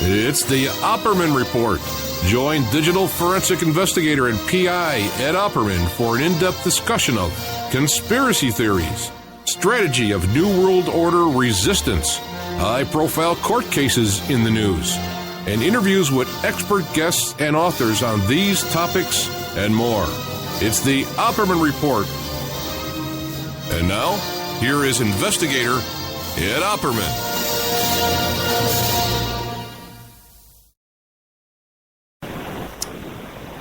It's the Opperman Report. Join digital forensic investigator and PI Ed Opperman for an in-depth discussion of conspiracy theories, strategy of New World Order resistance, high-profile court cases in the news, and interviews with expert guests and authors on these topics and more. It's the Opperman Report. And now, here is investigator Ed Opperman.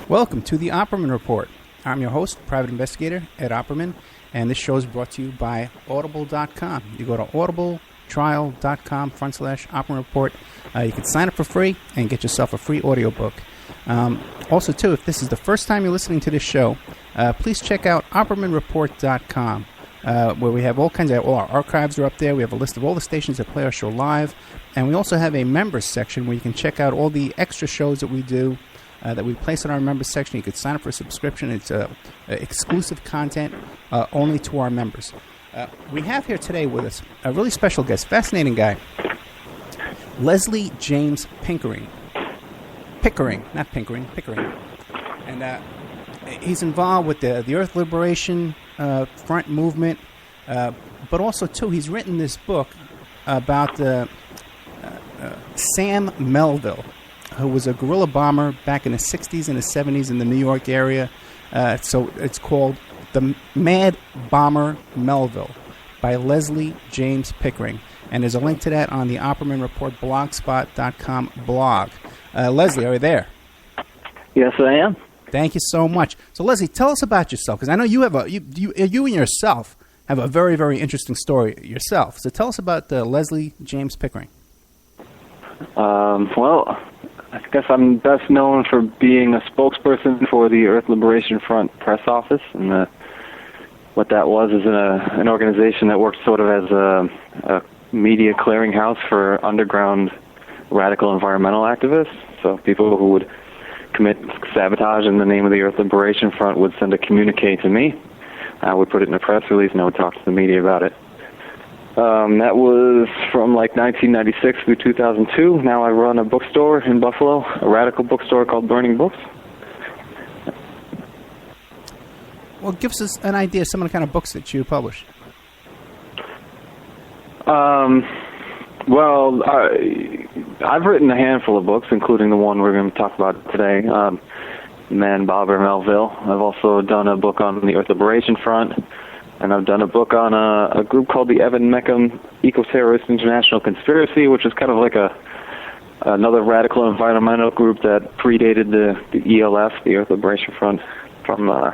Welcome to the Opperman Report. I'm your host, private investigator Ed Opperman, and this show is brought to you by Audible.com. You go to audibletrial.com/Opperman Report. You can sign up for free and get yourself a free audiobook. Also, too, if this is the first time you're listening to this show, please check out OppermanReport.com, where we have all our archives are up there. We have a list of all the stations that play our show live, and we also have a members section where you can check out all the extra shows that we do, that we place in our members section. You could sign up for a subscription. It's exclusive content only to our members. We have here today with us a really special guest, fascinating guy, Leslie James Pickering. Pickering. And he's involved with the Earth Liberation Front movement, but also, too, he's written this book about Sam Melville, who was a guerrilla bomber back in the 60s and the 70s in the New York area. So it's called The Mad Bomber Melville by Leslie James Pickering. And there's a link to that on the Opperman Report blogspot.com blog. Leslie, are you there? Yes, I am. Thank you so much. So, Leslie, tell us about yourself, because I know you have you and yourself have a very, very interesting story yourself. So tell us about Leslie James Pickering. Well, I guess I'm best known for being a spokesperson for the Earth Liberation Front press office, and what that was is an organization that worked sort of as a media clearinghouse for underground radical environmental activists. So people who would commit sabotage in the name of the Earth Liberation Front would send a communique to me. I would put it in a press release, and I would talk to the media about it. That was from like 1996 through 2002. Now I run a bookstore in Buffalo, a radical bookstore called Burning Books. Well, give us an idea of some of the kind of books that you publish. Well, I've written a handful of books, including the one we're going to talk about today, Bomber Melville. I've also done a book on the Earth Liberation Front, and I've done a book on a group called the Evan Meckham Eco-Terrorist International Conspiracy, which is kind of like another radical environmental group that predated the ELF, the Earth Liberation Front, from the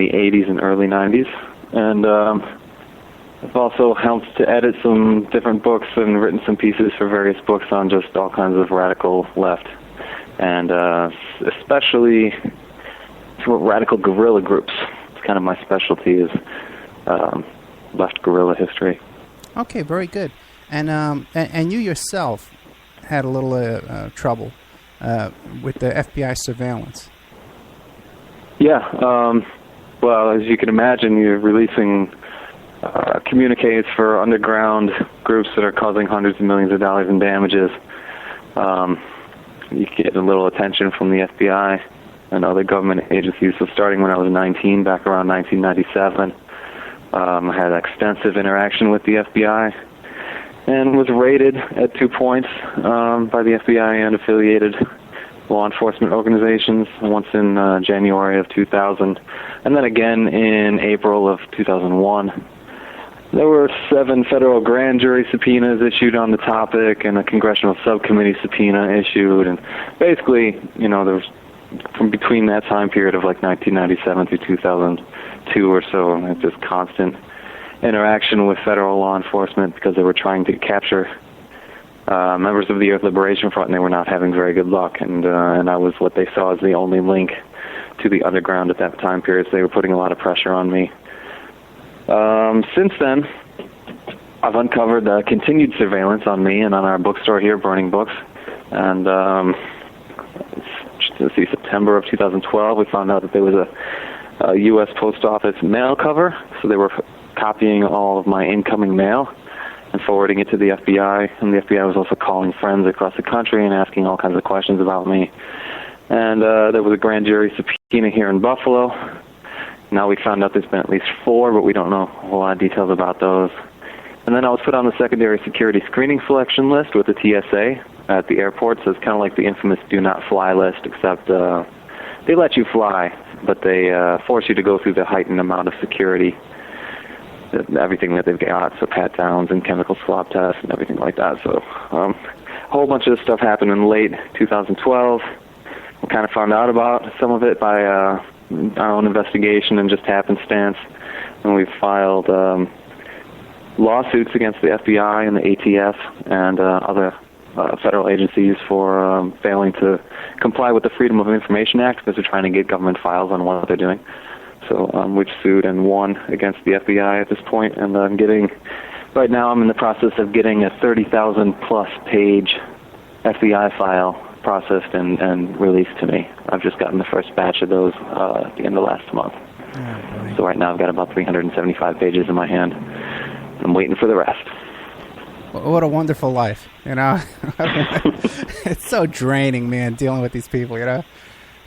80s and early 90s. And I've also helped to edit some different books and written some pieces for various books on just all kinds of radical left, and especially radical guerrilla groups. It's kind of my specialty is left guerrilla history. Okay, very good. And you yourself had a little trouble with the FBI surveillance. Yeah. Well, as you can imagine, you're releasing communiques for underground groups that are causing hundreds of millions of dollars in damages. You get a little attention from the FBI and other government agencies. So starting when I was 19, back around 1997, I had extensive interaction with the FBI and was raided at 2 points by the FBI and affiliated law enforcement organizations, once in January of 2000, and then again in April of 2001. There were 7 federal grand jury subpoenas issued on the topic and a congressional subcommittee subpoena issued. And basically, there was, from between that time period of like 1997 through 2002 or so, just constant interaction with federal law enforcement because they were trying to capture members of the Earth Liberation Front, and they were not having very good luck. And I was what they saw as the only link to the underground at that time period, so they were putting a lot of pressure on me. Since then, I've uncovered continued surveillance on me and on our bookstore here, Burning Books. And September of 2012, we found out that there was a U.S. Post Office mail cover. So they were copying all of my incoming mail and forwarding it to the FBI, and the FBI was also calling friends across the country and asking all kinds of questions about me. And there was a grand jury subpoena here in Buffalo. Now we found out there's been at least 4, but we don't know a whole lot of details about those. And then I was put on the secondary security screening selection list with the TSA at the airport, so it's kind of like the infamous do not fly list, except they let you fly, but they force you to go through the heightened amount of security, everything that they've got, so pat-downs and chemical swab tests and everything like that. So a whole bunch of stuff happened in late 2012. We kind of found out about some of it by our own investigation and just happenstance, and we filed lawsuits against the FBI and the ATF and other federal agencies for failing to comply with the Freedom of Information Act because they're trying to get government files on what they're doing. So we've sued and won against the FBI at this point, and right now I'm in the process of getting a 30,000-plus page FBI file processed and released to me. I've just gotten the first batch of those at the end of last month. Oh, so right now I've got about 375 pages in my hand. I'm waiting for the rest. What a wonderful life, you know. It's so draining, man, dealing with these people, you know.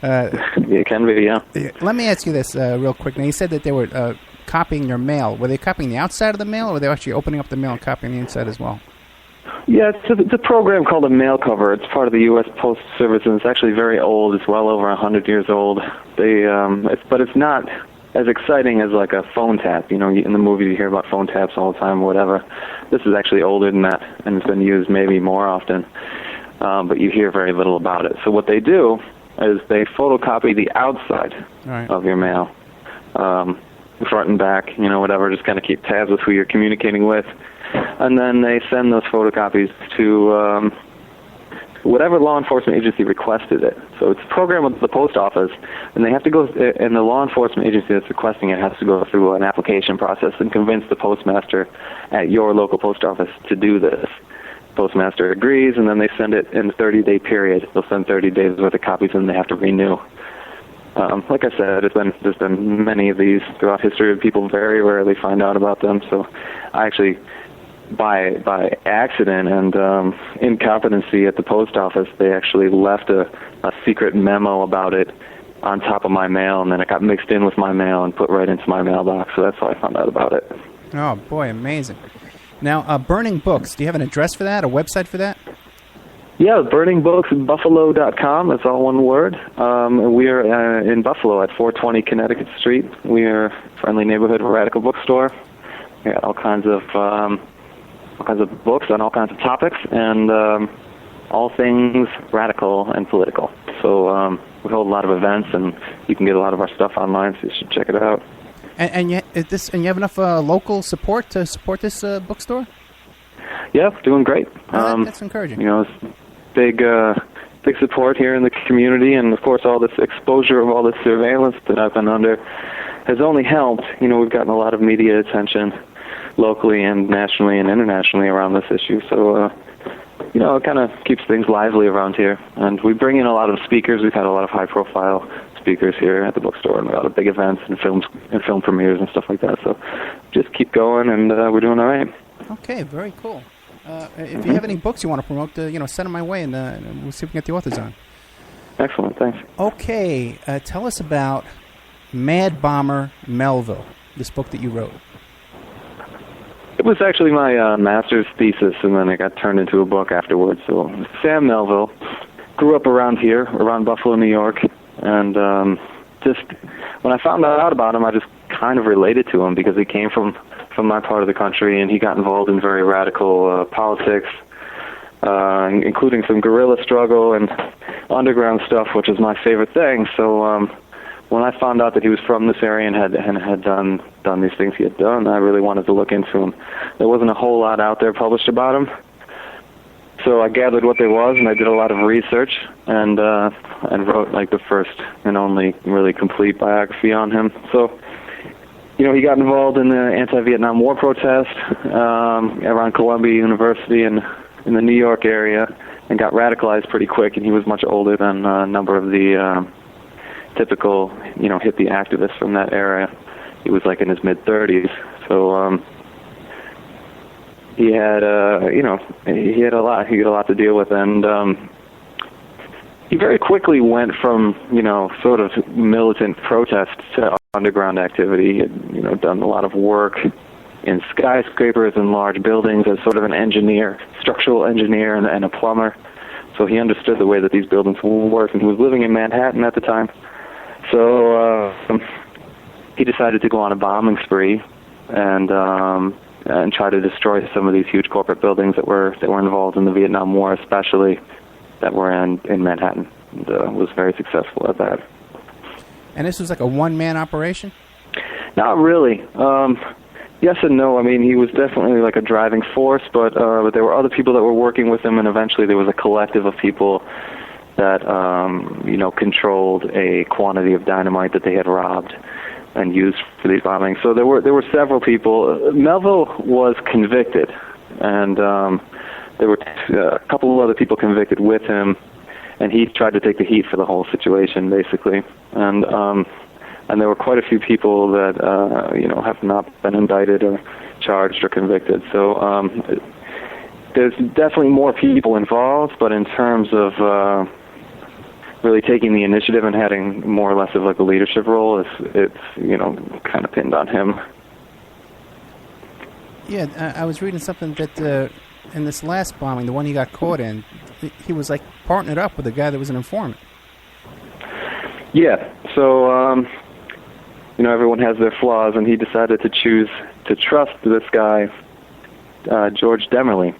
It can be, yeah. Let me ask you this real quick. Now, you said that they were copying your mail. Were they copying the outside of the mail, or were they actually opening up the mail and copying the inside as well? Yeah, it's a program called a mail cover. It's part of the U.S. Postal Service, and it's actually very old. It's well over 100 years old. But it's not as exciting as like a phone tap. You know, in the movies you hear about phone taps all the time or whatever. This is actually older than that, and it's been used maybe more often. But you hear very little about it. So what they do is they photocopy the outside of your mail, front and back, you know, whatever, just kind of keep tabs with who you're communicating with. And then they send those photocopies to whatever law enforcement agency requested it. So it's a program with the post office, and they have to go, and the law enforcement agency that's requesting it has to go through an application process and convince the postmaster at your local post office to do this. Postmaster agrees, and then they send it in a 30-day period. They'll send 30 days worth of copies, and they have to renew. Like I said, there's been many of these throughout history. People very rarely find out about them. So I actually, by accident and incompetency at the post office, they actually left a secret memo about it on top of my mail, and then it got mixed in with my mail and put right into my mailbox. So that's how I found out about it. Oh, boy, amazing. Now, Burning Books, do you have an address for that, a website for that? Yeah, burningbooksbuffalo.com. That's all one word. We are in Buffalo at 420 Connecticut Street. We are a friendly neighborhood radical bookstore. We got all kinds of books on all kinds of topics and all things radical and political. So we hold a lot of events, and you can get a lot of our stuff online, so you should check it out. And you have enough local support to support this bookstore? Yeah, doing great. That's encouraging. You know, it's big support here in the community, and of course all this exposure of all this surveillance that I've been under has only helped. You know, we've gotten a lot of media attention locally and nationally and internationally around this issue. So, you know, it kind of keeps things lively around here. And we bring in a lot of speakers. We've had a lot of high-profile speakers here at the bookstore, and a lot of big events and film premieres and stuff like that. So just keep going, and we're doing all right. Okay, very cool. If you have any books you want to promote, send them my way, and we'll see if we can get the authors on. Excellent, thanks. Okay, tell us about Mad Bomber Melville, this book that you wrote. It was actually my master's thesis, and then it got turned into a book afterwards. So Sam Melville grew up around here, around Buffalo, New York, and just when I found out about him, I just kind of related to him because he came from my part of the country, and he got involved in very radical politics, including some guerrilla struggle and underground stuff, which is my favorite thing. So when I found out that he was from this area and had done these things he had done, I really wanted to look into him. There wasn't a whole lot out there published about him, so I gathered what there was, and I did a lot of research and wrote like the first and only really complete biography on him. So, you know, he got involved in the anti-Vietnam War protest around Columbia University and in the New York area, and got radicalized pretty quick. And he was much older than a number of the typical, hippie activists from that era. He was like in his mid-30s. So he had he had a lot to deal with, and he very quickly went from sort of militant protest to underground activity. He had done a lot of work in skyscrapers and large buildings as sort of an engineer, structural engineer, and a plumber. So he understood the way that these buildings work, and he was living in Manhattan at the time. So he decided to go on a bombing spree and try to destroy some of these huge corporate buildings that were involved in the Vietnam War, especially that were in Manhattan. And was very successful at that. And this was like a one-man operation? Not really. Yes and no. I mean, he was definitely like a driving force, but there were other people that were working with him, and eventually there was a collective of people that controlled a quantity of dynamite that they had robbed and used for these bombings. So there were several people. Melville was convicted, and there were a couple of other people convicted with him, and he tried to take the heat for the whole situation, basically. And there were quite a few people that have not been indicted or charged or convicted. So there's definitely more people involved, but in terms of really taking the initiative and having more or less of like a leadership role, it's kind of pinned on him. Yeah, I was reading something that in this last bombing, the one he got caught in, he was like partnered up with a guy that was an informant. Yeah, so everyone has their flaws, and he decided to choose to trust this guy, George Demerly,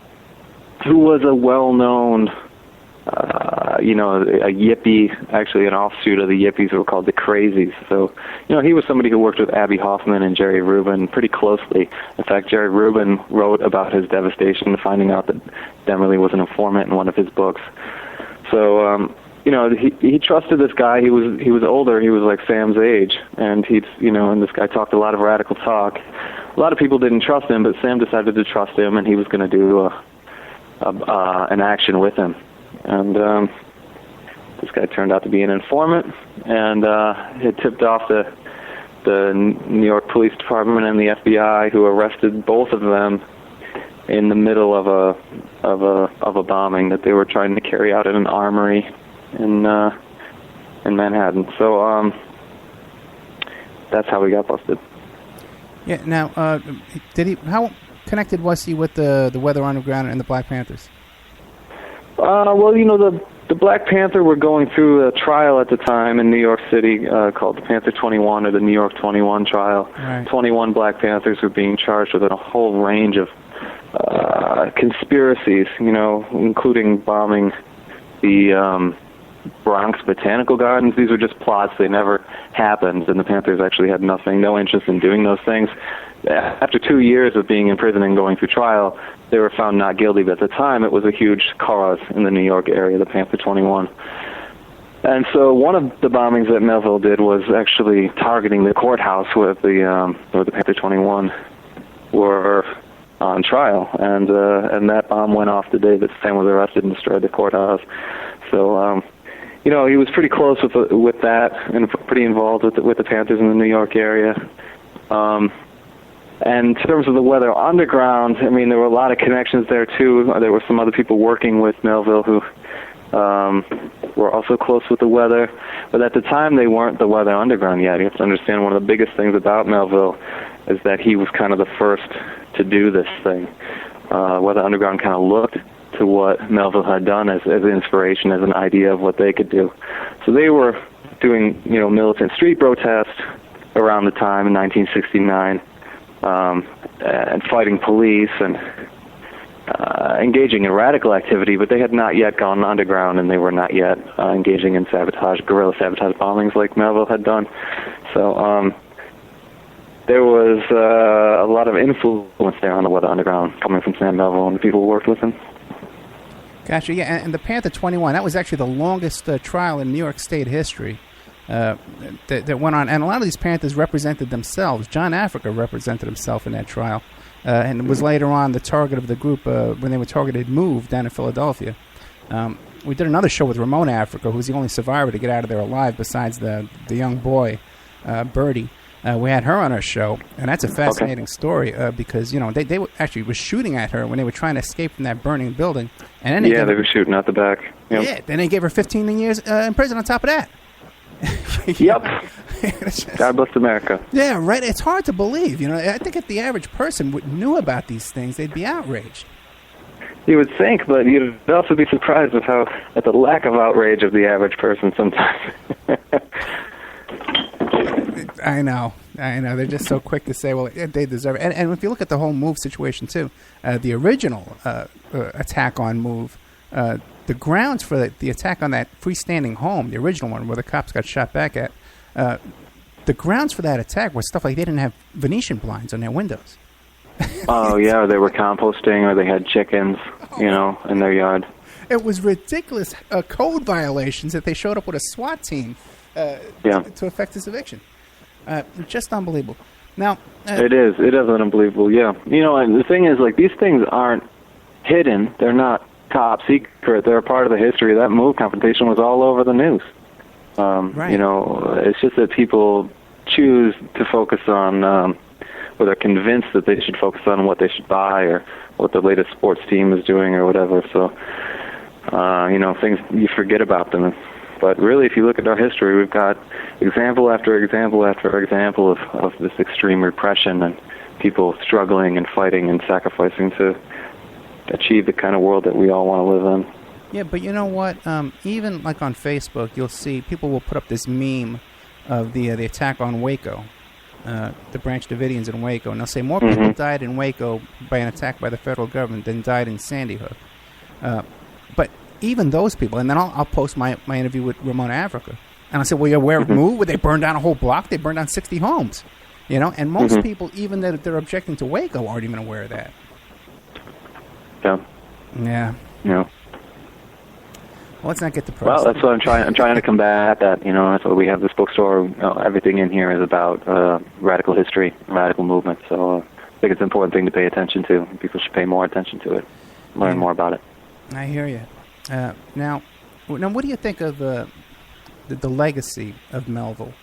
who was a well-known, a yippie, actually an offshoot of the yippies who were called the Crazies. So, he was somebody who worked with Abby Hoffman and Jerry Rubin pretty closely. In fact, Jerry Rubin wrote about his devastation finding out that Demerly was an informant in one of his books. So, he trusted this guy. He was older. He was like Sam's age, and and this guy talked a lot of radical talk. A lot of people didn't trust him, but Sam decided to trust him, and he was going to do an action with him. And this guy turned out to be an informant, and it tipped off the New York Police Department and the FBI, who arrested both of them in the middle of a bombing that they were trying to carry out at an armory in Manhattan. So that's how we got busted. Yeah. Now, how connected was he with the Weather Underground and the Black Panthers? Well, the Black Panther were going through a trial at the time in New York City called the Panther 21 or the New York 21 trial. Right. 21 Black Panthers were being charged with a whole range of conspiracies, including bombing the Bronx Botanical Gardens. These were just plots. They never happened, and the Panthers actually had no interest in doing those things. After 2 years of being in prison and going through trial, they were found not guilty, but at the time it was a huge cause in the New York area, the Panther 21. And so one of the bombings that Melville did was actually targeting the courthouse where the Panther 21 were on trial, and that bomb went off the day that Sam was arrested and destroyed the courthouse. So he was pretty close with that, and pretty involved with the Panthers in the New York area. And in terms of the Weather Underground, I mean, there were a lot of connections there too. There were some other people working with Melville who were also close with the Weather, but at the time they weren't the Weather Underground yet. You have to understand one of the biggest things about Melville is that he was kind of the first to do this thing. Weather Underground kind of looked to what Melville had done as inspiration, as an idea of what they could do. So they were doing, militant street protests around the time in 1969, and fighting police and engaging in radical activity, but they had not yet gone underground, and they were not yet engaging in guerrilla sabotage bombings like Melville had done. So there was a lot of influence there on the Weather Underground coming from Sam Melville and the people who worked with him. Gotcha, yeah, and the Panther 21, that was actually the longest trial in New York State history that went on, and a lot of these Panthers represented themselves. John Africa represented himself in that trial, and was later on the target of the group when they were targeted moved down in Philadelphia. We did another show with Ramona Africa, who was the only survivor to get out of there alive besides the young boy, Birdie. We had her on our show, and that's a fascinating story because they were actually was shooting at her when they were trying to escape from that burning building, and then they were shooting out the back. Yep. Yeah, then they gave her 15 years in prison on top of that. Yep. God bless America. Yeah, right. It's hard to believe. I think if the average person knew about these things, they'd be outraged. You would think, but you'd also be surprised at the lack of outrage of the average person sometimes. I know. They're just so quick to say, well, they deserve it. And if you look at the whole Move situation, too, the original attack on Move, the grounds for the attack on that freestanding home, the original one where the cops got shot back at, the grounds for that attack was stuff like they didn't have Venetian blinds on their windows. Oh, yeah, they were composting or they had chickens, in their yard. It was ridiculous code violations that they showed up with a SWAT team to effect this eviction. Just unbelievable. Now, it is unbelievable. Yeah, and the thing is, like, these things aren't hidden. They're not top secret. They're a part of the history. That Move confrontation was all over the news. Right. It's just that people choose to focus on, or they're convinced that they should focus on what they should buy or what the latest sports team is doing or whatever. So, things you forget about them. But really, if you look at our history, we've got example after example after example of this extreme repression and people struggling and fighting and sacrificing to achieve the kind of world that we all want to live in. Yeah, but you know what? Even like on Facebook, you'll see people will put up this meme of the attack on Waco, the Branch Davidians in Waco, and they'll say more people died in Waco by an attack by the federal government than died in Sandy Hook. But even those people, and then I'll post my interview with Ramona Africa, and I'll say, well, you're aware of Move, where they burned down a whole block, they burned down 60 homes, and most people, even that they're objecting to Waco, aren't even aware of that. Yeah. Yeah. Well, let's not get depressed. Well, that's what I'm trying to combat that. That's why we have this bookstore. Everything in here is about radical history, radical movement. So I think it's an important thing to pay attention to. People should pay more attention to it, learn more about it. I hear you. Now, what do you think of the legacy of Melville?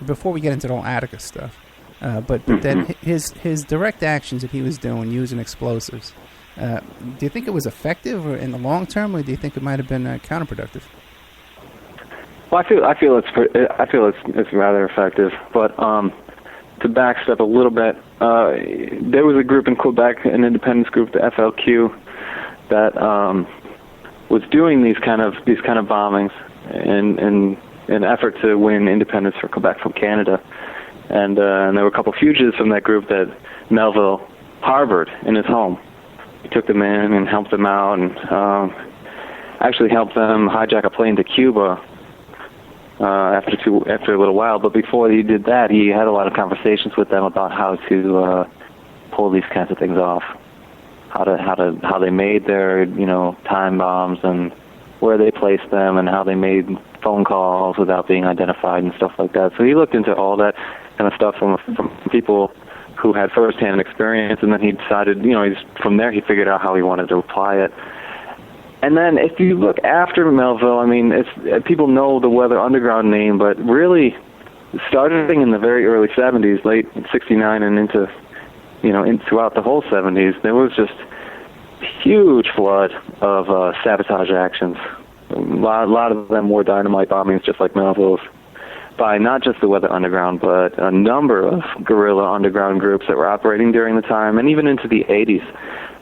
Before we get into the whole Attica stuff, but then his direct actions that he was doing using explosives. Do you think it was effective or in the long term, or do you think it might have been counterproductive? Well, I feel it's rather effective. But to backstep a little bit, there was a group in Quebec, an independence group, the FLQ, that was doing these kind of bombings in an effort to win independence for Quebec from Canada. And there were a couple fugitives from that group that Melville harbored in his home. He took them in and helped them out, and actually helped them hijack a plane to Cuba after a little while. But before he did that, he had a lot of conversations with them about how to pull these kinds of things off, how they made their time bombs and where they placed them and how they made phone calls without being identified and stuff like that. So he looked into all that kind of stuff from people who had first-hand experience, and then he decided, from there he figured out how he wanted to apply it. And then if you look after Melville, I mean, people know the Weather Underground name, but really, starting in the very early 70s, late 69 and into, throughout the whole 70s, there was just huge flood of sabotage actions. A lot of them were dynamite bombings, just like Melville's, by not just the Weather Underground, but a number of guerrilla underground groups that were operating during the time, and even into the 80s.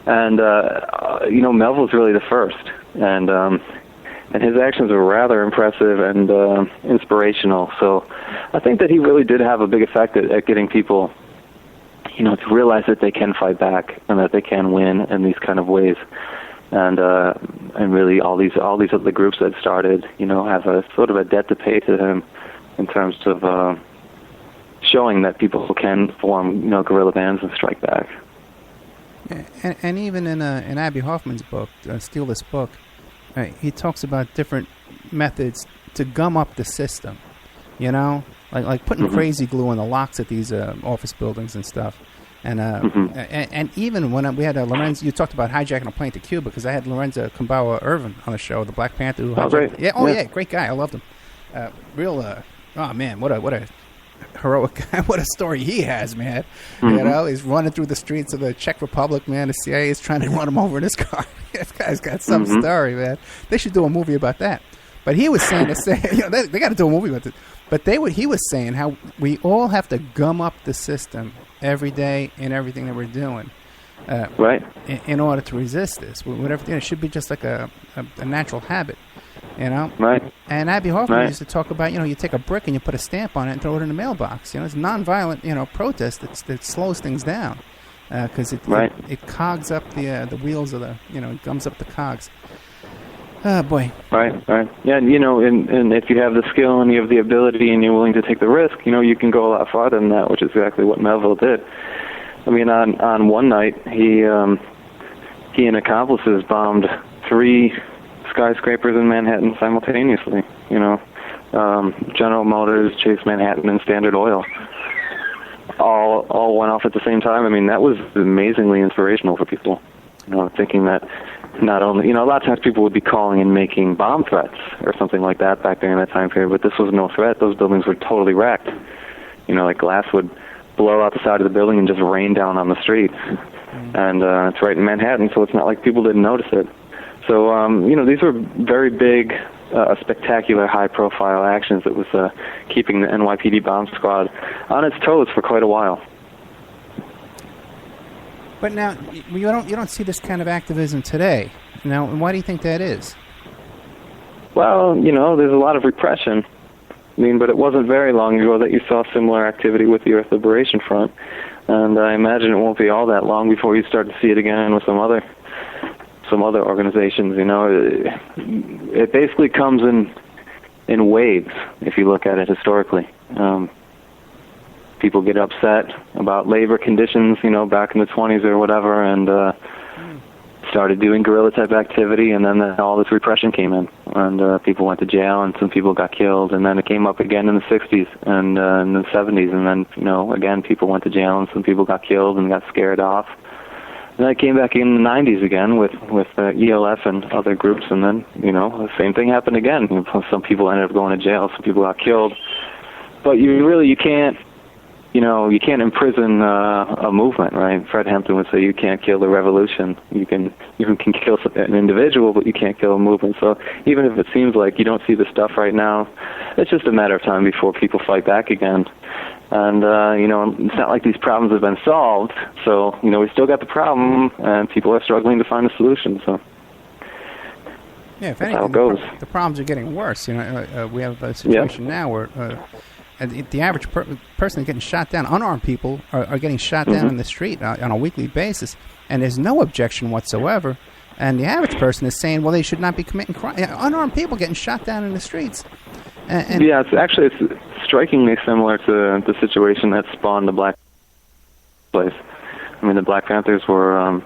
And Melville's really the first, and his actions were rather impressive and inspirational. So I think that he really did have a big effect at getting people, to realize that they can fight back and that they can win in these kind of ways. And really all these other groups that started, have a sort of a debt to pay to him in terms of showing that people can form, guerrilla bands and strike back. And even in Abby Hoffman's book, Steal This Book, he talks about different methods to gum up the system, like putting crazy glue on the locks at these office buildings and stuff. And even when we had Lorenzo, you talked about hijacking a plane to Cuba, because I had Lorenzo Kumbawa Irvin on the show, the Black Panther. Who great. Yeah, great guy. I loved him. Oh man, what a heroic guy. What a story he has, man. Mm-hmm. You know, he's running through the streets of the Czech Republic, man. The CIA is trying to run him over in his car. This guy's got some story, man. They should do a movie about that. But he was saying, they got to do a movie about it. But he was saying how we all have to gum up the system every day in everything that we're doing. Right. In order to resist this. Whatever, it should be just like a natural habit, you know? Right. And Abby Hoffman used to talk about, you take a brick and you put a stamp on it and throw it in the mailbox. It's nonviolent, protest that slows things down because it cogs up the wheels of it gums up the cogs. Oh, boy. Right. Yeah, and if you have the skill and you have the ability and you're willing to take the risk, you can go a lot farther than that, which is exactly what Melville did. I mean, on one night, he and accomplices bombed 3 skyscrapers in Manhattan simultaneously. General Motors, Chase Manhattan, and Standard Oil all went off at the same time. I mean, that was amazingly inspirational for people. Thinking that not only, a lot of times people would be calling and making bomb threats or something like that back during that time period, but this was no threat. Those buildings were totally wrecked. Like glass would blow out the side of the building and just rain down on the street. And it's right in Manhattan, so it's not like people didn't notice it. So, these were very big, spectacular, high-profile actions that was keeping the NYPD bomb squad on its toes for quite a while. But now, you don't see this kind of activism today. Now, why do you think that is? Well, there's a lot of repression. But it wasn't very long ago that you saw similar activity with the Earth Liberation Front, and I imagine it won't be all that long before you start to see it again with some other organizations. It basically comes in waves if you look at it historically. People get upset about labor conditions, back in the 20s or whatever, and started doing guerrilla-type activity, and then all this repression came in, and people went to jail, and some people got killed, and then it came up again in the 60s and in the 70s, and then, again, people went to jail, and some people got killed and got scared off. And then it came back in the 90s again with ELF and other groups, and then, the same thing happened again. Some people ended up going to jail, some people got killed. But you can't imprison a movement, right? Fred Hampton would say you can't kill the revolution. You can kill an individual, but you can't kill a movement. So even if it seems like you don't see the stuff right now, it's just a matter of time before people fight back again. And, it's not like these problems have been solved. So, we still got the problem, and people are struggling to find a solution. So yeah, if that's anything, how it goes. The problems are getting worse. We have a situation now where... the average person is getting shot down. Unarmed people are getting shot down in the street on a weekly basis, and there's no objection whatsoever. And the average person is saying, well, they should not be committing crime. Unarmed people getting shot down in the streets. Yeah, it's strikingly similar to the situation that spawned the Black place. I mean, the Black Panthers were,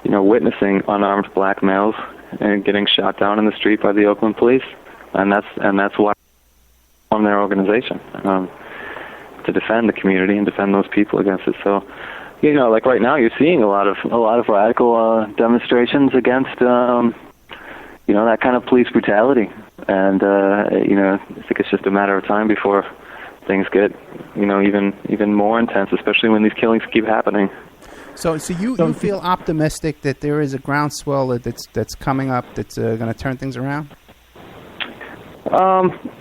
witnessing unarmed black males and getting shot down in the street by the Oakland police, and that's why from their organization to defend the community and defend those people against it. So, like right now, you're seeing a lot of radical demonstrations against, that kind of police brutality. And I think it's just a matter of time before things get, even more intense, especially when these killings keep happening. So you feel optimistic that there is a groundswell that's coming up that's going to turn things around?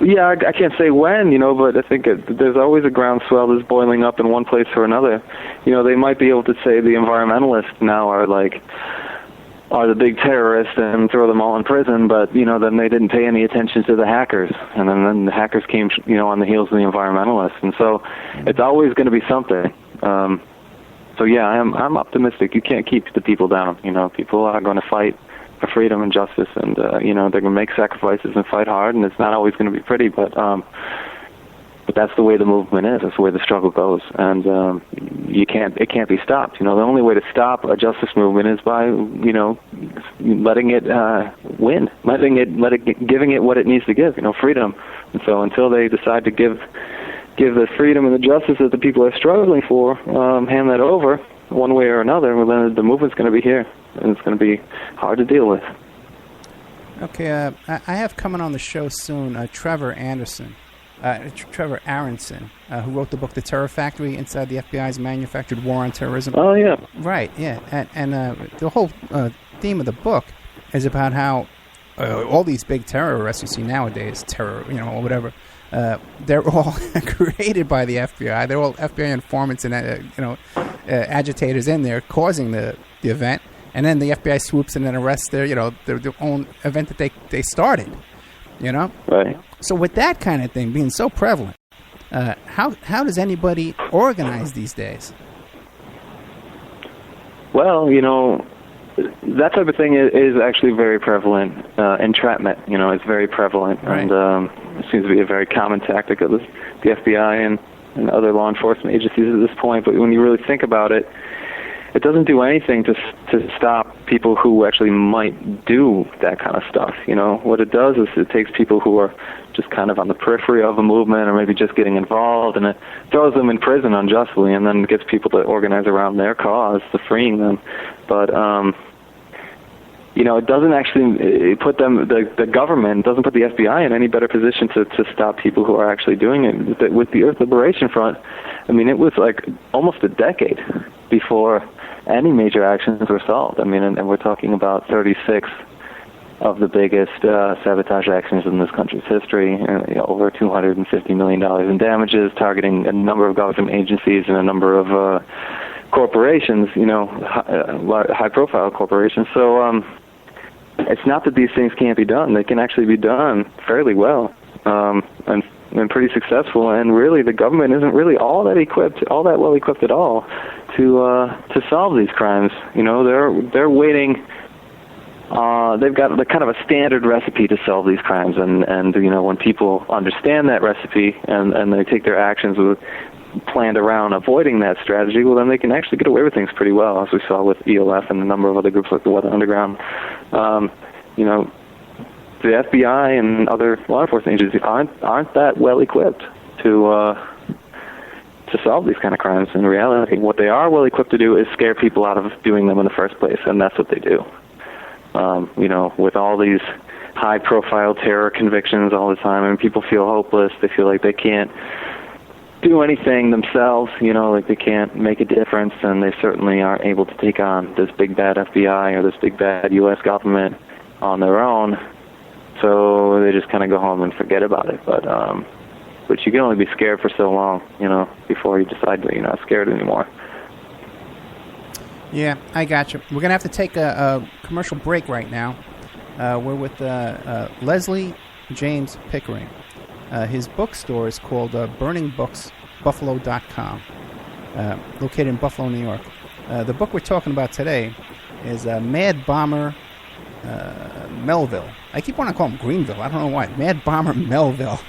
Yeah, I can't say when, but I think there's always a groundswell that's boiling up in one place or another. They might be able to say the environmentalists now are the big terrorists and throw them all in prison, but, then they didn't pay any attention to the hackers. And then the hackers came, on the heels of the environmentalists. And so it's always going to be something. So yeah, I'm optimistic. You can't keep the people down. People are going to fight for freedom and justice, and they're going to make sacrifices and fight hard, and it's not always going to be pretty, but that's the way the movement is. That's the way the struggle goes, and it can't be stopped. The only way to stop a justice movement is by letting it win, giving it what it needs to give, freedom. And so until they decide to give the freedom and the justice that the people are struggling for, hand that over one way or another, well, then the movement's going to be here, and it's going to be hard to deal with. Okay, I have coming on the show soon Trevor Anderson. Trevor Aronson, who wrote the book The Terror Factory, Inside the FBI's Manufactured War on Terrorism. Oh, yeah. Right, yeah. And the whole theme of the book is about how all these big terror arrests you see nowadays, or whatever, they're all created by the FBI. They're all FBI informants and, agitators in there causing the event. And then the FBI swoops in and arrests their own event that they started, Right. So with that kind of thing being so prevalent, how does anybody organize these days? Well, that type of thing is actually very prevalent. Entrapment, is very prevalent, right. And it seems to be a very common tactic of the FBI and other law enforcement agencies at this point. But when you really think about it, it doesn't do anything to stop people who actually might do that kind of stuff. What it does is it takes people who are just kind of on the periphery of a movement or maybe just getting involved, and it throws them in prison unjustly, and then gets people to organize around their cause, to freeing them. But it doesn't actually put them, the government doesn't put the FBI in any better position to stop people who are actually doing it. With the Earth Liberation Front, it was like almost a decade before any major actions were solved. And we're talking about 36 of the biggest sabotage actions in this country's history, over $250 million in damages, targeting a number of government agencies and a number of corporations, high-profile corporations. So it's not that these things can't be done. They can actually be done fairly well and pretty successful. And really, the government isn't really all that well equipped at all to solve these crimes. They're waiting. They've got the kind of a standard recipe to solve these crimes, and when people understand that recipe and they take their actions planned around avoiding that strategy, well, then they can actually get away with things pretty well, as we saw with ELF and a number of other groups like the Weather Underground. The FBI and other law enforcement agencies aren't that well equipped to solve these kind of crimes. In reality, what they are well equipped to do is scare people out of doing them in the first place, and that's what they do. With all these high-profile terror convictions all the time, people feel hopeless. They feel like they can't do anything themselves, like they can't make a difference, and they certainly aren't able to take on this big bad FBI or this big bad U.S. government on their own. So they just kind of go home and forget about it. But you can only be scared for so long, before you decide that you're not scared anymore. Yeah, I got you. We're going to have to take a commercial break right now. We're with Leslie James Pickering. His bookstore is called BurningBooksBuffalo.com, located in Buffalo, New York. The book we're talking about today is Mad Bomber Melville. I keep wanting to call him Greenville. I don't know why. Mad Bomber Melville.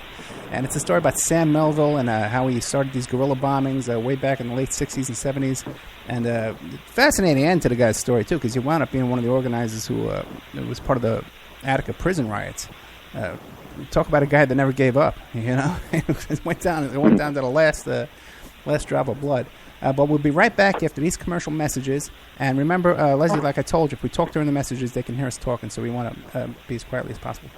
And it's a story about Sam Melville and how he started these guerrilla bombings way back in the late 60s and 70s. And fascinating end to the guy's story, too, because he wound up being one of the organizers who was part of the Attica Prison riots. Talk about a guy that never gave up, It went down to the last drop of blood. But we'll be right back after these commercial messages. And remember, Leslie, like I told you, if we talk during the messages, they can hear us talking, so we want to be as quietly as possible.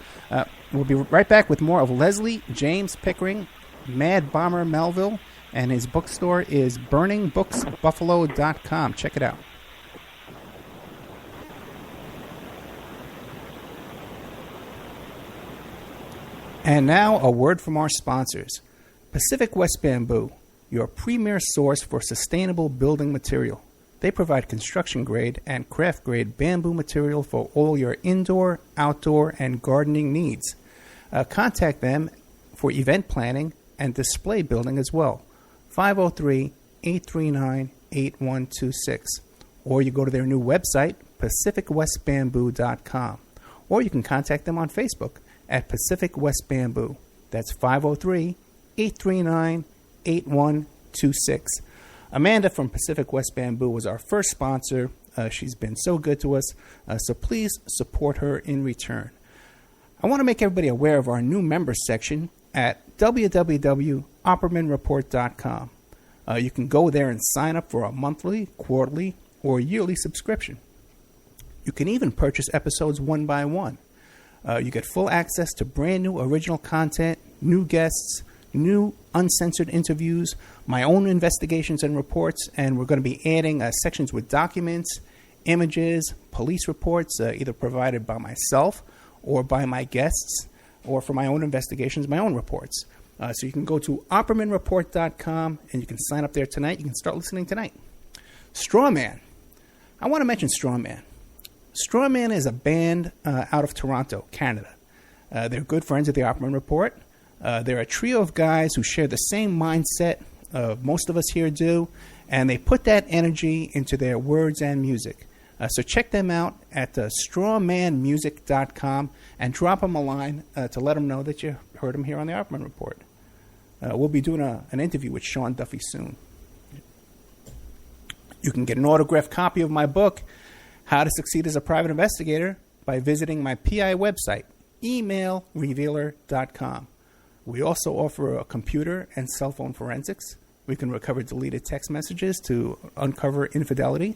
We'll be right back with more of Leslie James Pickering, Mad Bomber Melville, and his bookstore is BurningBooksBuffalo.com. Check it out. And now, a word from our sponsors. Pacific West Bamboo, your premier source for sustainable building material. They provide construction-grade and craft-grade bamboo material for all your indoor, outdoor, and gardening needs. Contact them for event planning and display building as well. 503-839-8126. Or you go to their new website, PacificWestBamboo.com. Or you can contact them on Facebook at Pacific West Bamboo. That's 503-839-8126. Amanda from Pacific West Bamboo was our first sponsor. She's been so good to us, so please support her in return. I want to make everybody aware of our new members section at www.oppermanreport.com. You can go there and sign up for a monthly, quarterly, or yearly subscription. You can even purchase episodes one by one. You get full access to brand new original content, new guests, new uncensored interviews, my own investigations and reports, and we're going to be adding sections with documents, images, police reports, either provided by myself or by my guests, or for my own investigations, my own reports. So you can go to oppermanreport.com, and you can sign up there tonight. You can start listening tonight. Strawman. I want to mention Strawman. Strawman is a band out of Toronto, Canada. They're good friends of the Opperman Report. They're a trio of guys who share the same mindset most of us here do, and they put that energy into their words and music. So check them out at strawmanmusic.com and drop them a line to let them know that you heard them here on the Opperman Report. We'll be doing an interview with Sean Duffy soon. You can get an autographed copy of my book, How to Succeed as a Private Investigator, by visiting my PI website, emailrevealer.com. We also offer a computer and cell phone forensics. We can recover deleted text messages to uncover infidelity.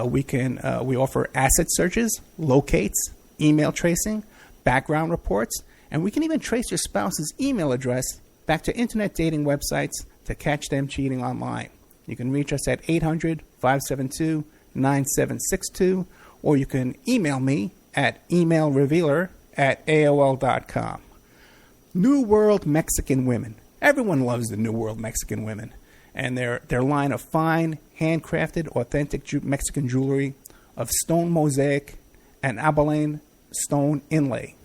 We offer asset searches, locates, email tracing, background reports, and we can even trace your spouse's email address back to internet dating websites to catch them cheating online. You can reach us at 800-572-9762, or you can email me at emailrevealer@aol.com. New World Mexican Women. Everyone loves the New World Mexican Women, and their line of fine, handcrafted, authentic Mexican jewelry of stone mosaic and abalone stone inlay.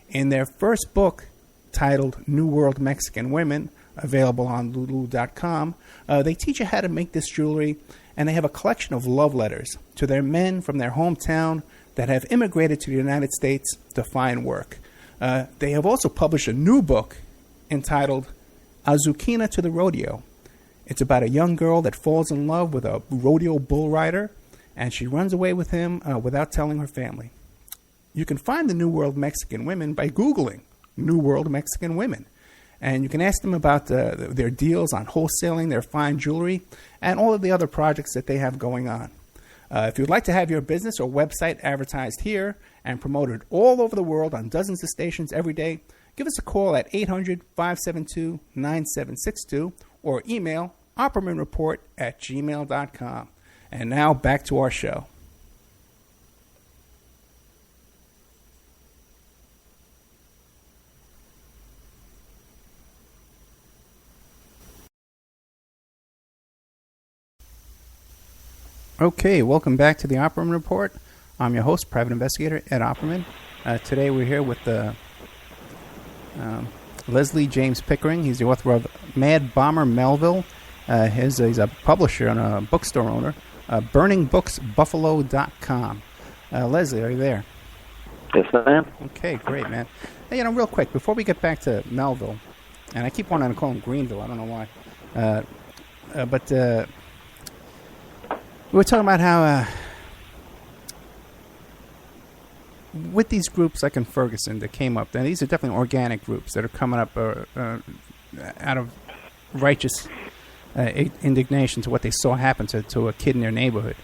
In their first book, titled New World Mexican Women, available on lulu.com, they teach you how to make this jewelry, and they have a collection of love letters to their men from their hometown that have immigrated to the United States to find work. They have also published a new book entitled Azuquina to the Rodeo. It's about a young girl that falls in love with a rodeo bull rider, and she runs away with him without telling her family. You can find the New World Mexican Women by Googling New World Mexican Women. And you can ask them about their deals on wholesaling their fine jewelry and all of the other projects that they have going on. If you'd like to have your business or website advertised here and promoted all over the world on dozens of stations every day, give us a call at 800-572-9762 or email oppermanreport@gmail.com. And now back to our show. Okay, welcome back to the Opperman Report. I'm your host, Private Investigator Ed Opperman. Today we're here with Leslie James Pickering. He's the author of Mad Bomber Melville. He's a publisher and a bookstore owner. BurningBooksBuffalo.com. Leslie, are you there? Yes, I am. Okay, great, man. Hey, real quick, before we get back to Melville, and I keep wanting to call him Greenville, I don't know why, but we were talking about how with these groups like in Ferguson that came up, and these are definitely organic groups that are coming up out of righteous indignation to what they saw happen to a kid in their neighborhood,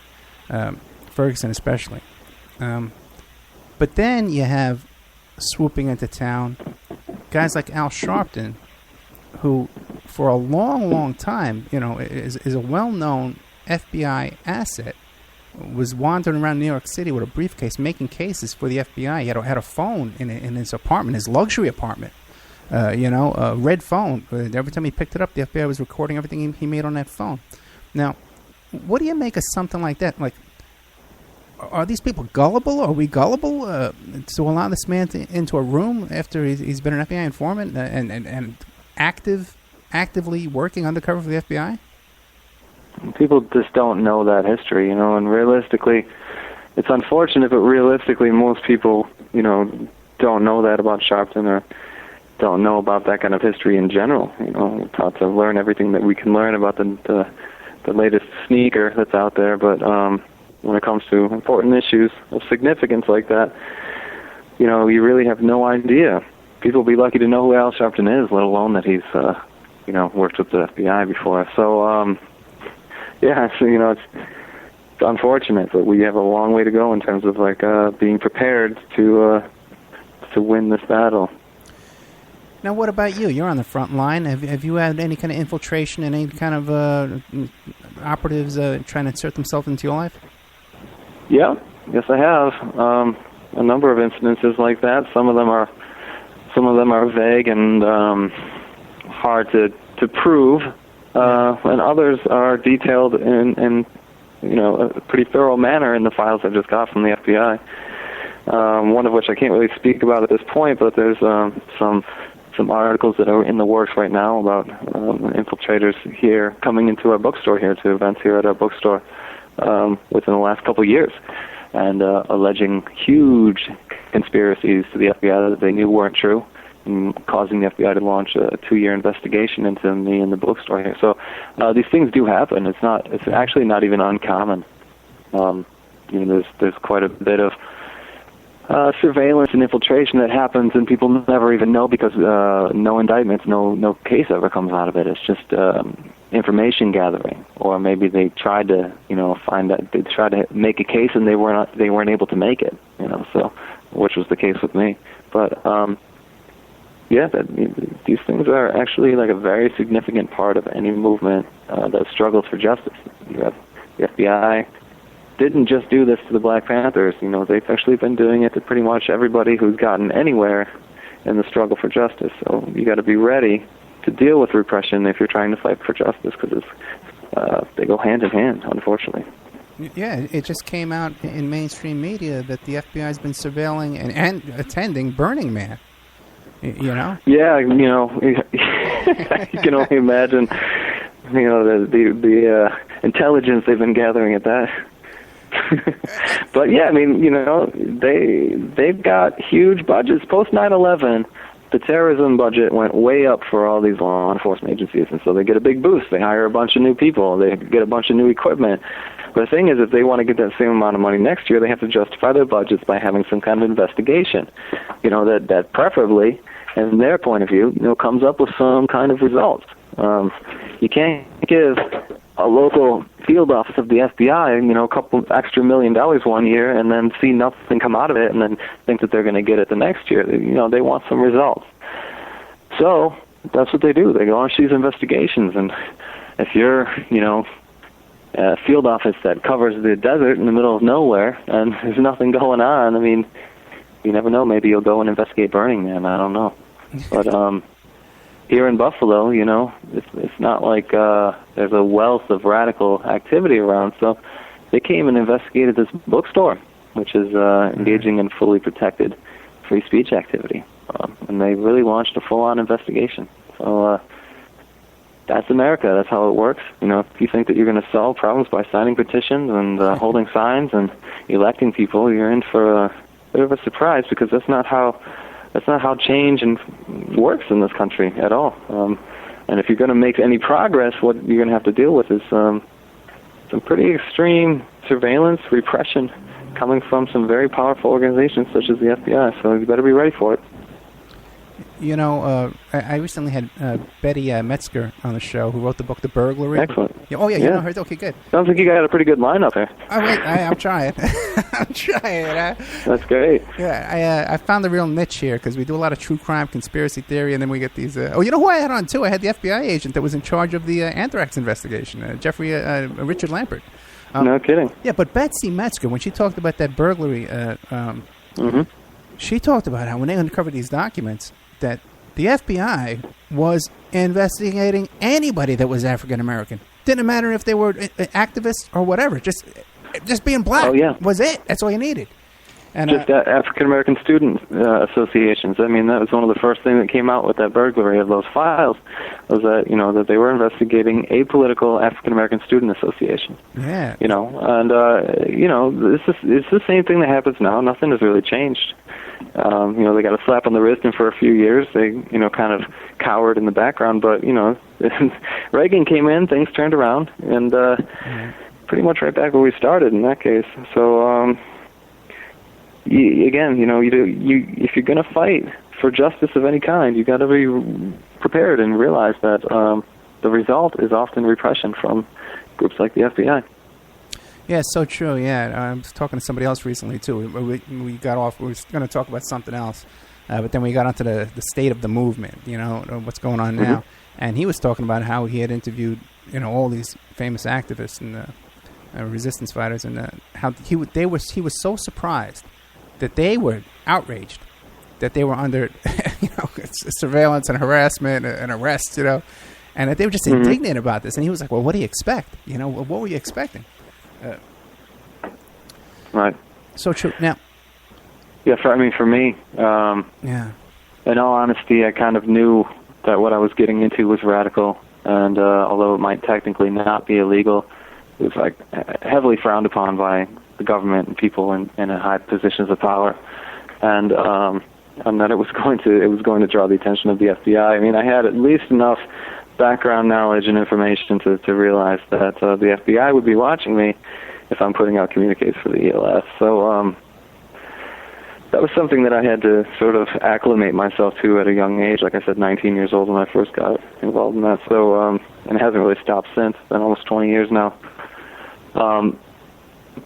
Ferguson especially. But then you have swooping into town guys like Al Sharpton, who for a long, long time, is a well-known FBI asset, was wandering around New York City with a briefcase making cases for the FBI. He had a phone in his apartment, his luxury apartment, a red phone. Every time he picked it up, the FBI was recording everything he made on that phone. Now, what do you make of something like that? Like, are these people gullible? Are we gullible to allow this man into a room after he's been an FBI informant and actively working undercover for the FBI? People just don't know that history, and realistically, it's unfortunate, but realistically, most people, don't know that about Sharpton or don't know about that kind of history in general. We're taught to learn everything that we can learn about the latest sneaker that's out there, but when it comes to important issues of significance like that, you really have no idea. People will be lucky to know who Al Sharpton is, let alone that he's, worked with the FBI before. So, yeah, so, it's unfortunate, but we have a long way to go in terms of being prepared to win this battle. Now, what about you? You're on the front line. Have you had any kind of infiltration and any kind of operatives trying to insert themselves into your life? Yeah, yes, I have. A number of incidences like that. Some of them are vague and hard to prove, and others are detailed in a pretty thorough manner in the files I just got from the FBI. One of which I can't really speak about at this point, but there's some articles that are in the works right now about infiltrators here coming into our bookstore here, to events here at our bookstore within the last couple of years, and alleging huge conspiracies to the FBI that they knew weren't true, and causing the FBI to launch a 2-year investigation into me in the bookstore here. So these things do happen. It's actually not even uncommon. There's quite a bit of surveillance and infiltration that happens, and people never even know because no indictments, no case ever comes out of it. It's just information gathering, or maybe they tried to they tried to make a case and they weren't able to make it. So which was the case with me. But these things are actually like a very significant part of any movement that struggles for justice. You have the FBI. Didn't just do this to the Black Panthers. They've actually been doing it to pretty much everybody who's gotten anywhere in the struggle for justice. So you got to be ready to deal with repression if you're trying to fight for justice, because they go hand in hand, unfortunately. Yeah, it just came out in mainstream media that the FBI has been surveilling and attending Burning Man. Yeah, you can only imagine. The intelligence they've been gathering at that. But yeah, they've got huge budgets. Post 9/11, the terrorism budget went way up for all these law enforcement agencies, and so they get a big boost. They hire a bunch of new people. They get a bunch of new equipment. But the thing is, if they want to get that same amount of money next year, they have to justify their budgets by having some kind of investigation. That preferably, in their point of view, comes up with some kind of results. You can't give a local field office of the FBI, a couple extra $1 million one year, and then see nothing come out of it, and then think that they're going to get it the next year. They want some results. So that's what they do. They launch these investigations, and if you're, a field office that covers the desert in the middle of nowhere, and there's nothing going on, you never know. Maybe you'll go and investigate Burning Man. I don't know, but here in Buffalo, it's not like there's a wealth of radical activity around. So they came and investigated this bookstore, which is engaging in fully protected free speech activity. And they really launched a full-on investigation. So that's America. That's how it works. If you think that you're going to solve problems by signing petitions and holding signs and electing people, you're in for a bit of a surprise, because that's not how change works in this country at all. And if you're going to make any progress, what you're going to have to deal with is some pretty extreme surveillance, repression, coming from some very powerful organizations such as the FBI. So you better be ready for it. I recently had Betty Metzger on the show, who wrote the book The Burglary. Excellent. Oh, yeah, you know her. Okay, good. Sounds like you got a pretty good lineup there. Oh, wait, I'm trying. I'm trying. That's great. Yeah, I found the real niche here, because we do a lot of true crime, conspiracy theory, and then we get these... you know who I had on, too? I had the FBI agent that was in charge of the anthrax investigation, Richard Lampert. No kidding. Yeah, but Betsy Metzger, when she talked about that burglary, she talked about how when they uncovered these documents, that the FBI was investigating anybody that was African American. Didn't matter if they were activists or whatever. Just being black was it. That's all you needed. And just African American student associations. That was one of the first things that came out with that burglary of those files, was that that they were investigating apolitical African American student associations. Yeah. It's the same thing that happens now. Nothing has really changed. They got a slap on the wrist, and for a few years they kind of cowered in the background. But Reagan came in, things turned around, and pretty much right back where we started in that case. So. If you're going to fight for justice of any kind, you got to be prepared and realize that the result is often repression from groups like the FBI. Yeah, so true. Yeah, I was talking to somebody else recently too. We got off. We were going to talk about something else, But then we got onto the state of the movement, what's going on now. And he was talking about how he had interviewed, all these famous activists and resistance fighters, and how he was so surprised that they were outraged that they were under, surveillance and harassment and arrests, and that they were just indignant about this. And he was like, "Well, what do you expect? What were you expecting?" Right. So true. Now. Yeah, for me, in all honesty, I kind of knew that what I was getting into was radical, and although it might technically not be illegal, it was like heavily frowned upon by the government and people in high positions of power, and that it was going to draw the attention of the FBI. I mean, I had at least enough background knowledge and information to realize that the FBI would be watching me if I'm putting out communiques for the ELF. So that was something that I had to sort of acclimate myself to at a young age. Like I said, 19 years old when I first got involved in that. So, and it hasn't really stopped since. It's been almost 20 years now.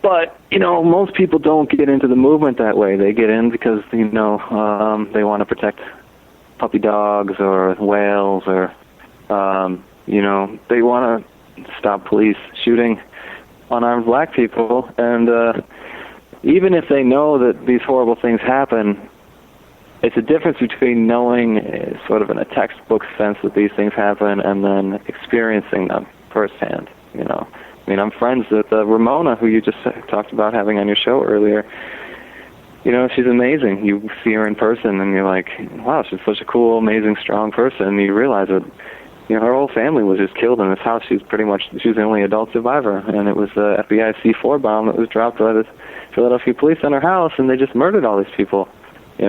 But, most people don't get into the movement that way. They get in because, they want to protect puppy dogs or whales or, they want to stop police shooting unarmed black people. And, even if they know that these horrible things happen, it's a difference between knowing sort of in a textbook sense that these things happen and then experiencing them firsthand, I mean, I'm friends with Ramona, who you just talked about having on your show earlier. She's amazing. You see her in person and you're like, wow, she's such a cool, amazing, strong person. And you realize that, her whole family was just killed in this house. She was the only adult survivor. And it was the FBI C-4 bomb that was dropped by the Philadelphia police on her house, and they just murdered all these people. It's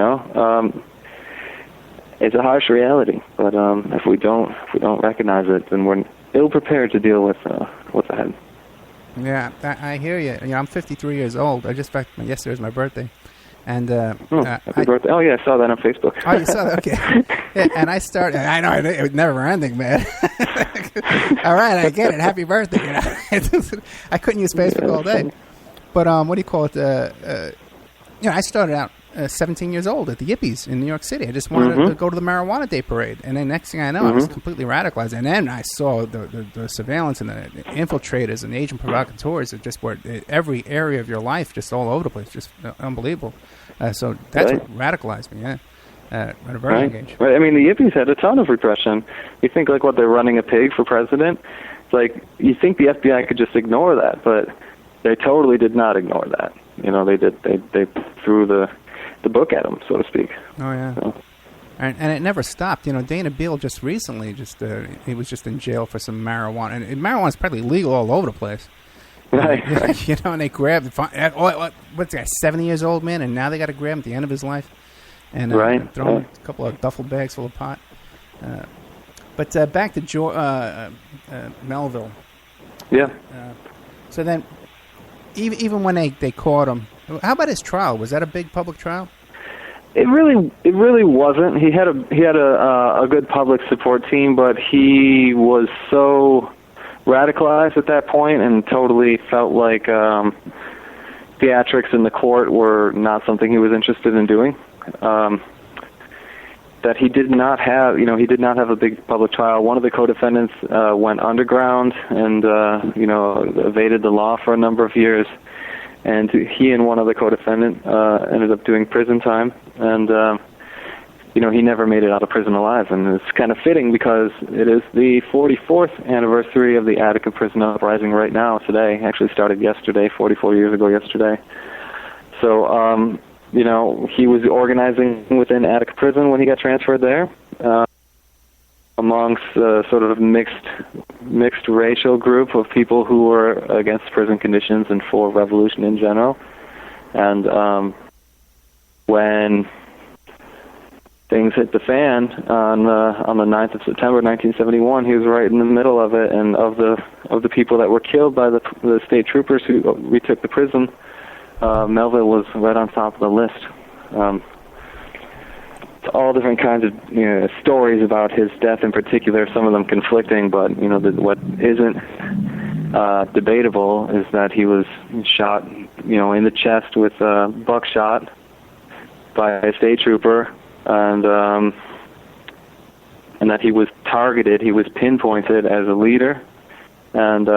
a harsh reality, but if we don't recognize it, then we're ill prepared to deal with what's ahead. Yeah, I hear you. I'm 53 years old. Yesterday was my birthday, and happy birthday! Oh yeah, I saw that on Facebook. Oh, you saw that? Okay. Yeah, and I know it was never ending, man. All right, I get it. Happy birthday! I couldn't use Facebook all day. But what do you call it? I started out 17 years old at the Yippies in New York City. I just wanted to go to the Marijuana Day Parade. And then next thing I know, I was completely radicalized. And then I saw the surveillance and the infiltrators and the agent provocateurs that just were every area of your life, just all over the place, just unbelievable. So that's what radicalized me, at a very young age. Right. I mean, the Yippies had a ton of repression. You think, like, they're running a pig for president? It's like, you think the FBI could just ignore that, but they totally did not ignore that. They threw the book at them, so to speak. Oh, yeah. So. And it never stopped. Dana Beal just recently, he was just in jail for some marijuana. And marijuana is practically legal all over the place. Right. And they grabbed, what's that, 70 years old, man, and now they got to grab him at the end of his life. And throw him a couple of duffel bags full of pot. But back to Melville. Yeah. So then, even when they caught him, how about his trial? Was that a big public trial? It really wasn't. He had a good public support team, but he was so radicalized at that point and totally felt like theatrics in the court were not something he was interested in doing. That he did not have a big public trial. One of the co-defendants went underground and evaded the law for a number of years, and he and one other co-defendant ended up doing prison time, and he never made it out of prison alive. And it's kind of fitting because it is the 44th anniversary of the Attica Prison uprising right now. Today actually started yesterday, 44 years ago yesterday. So. He was organizing within Attica Prison when he got transferred there, amongst sort of mixed racial group of people who were against prison conditions and for revolution in general. And when things hit the fan on the 9th of September 1971, he was right in the middle of it. And of the people that were killed by the state troopers who retook the prison, Melville was right on top of the list. All different kinds of stories about his death in particular, some of them conflicting, but what isn't debatable is that he was shot in the chest with buckshot by a state trooper and that he was targeted, he was pinpointed as a leader, and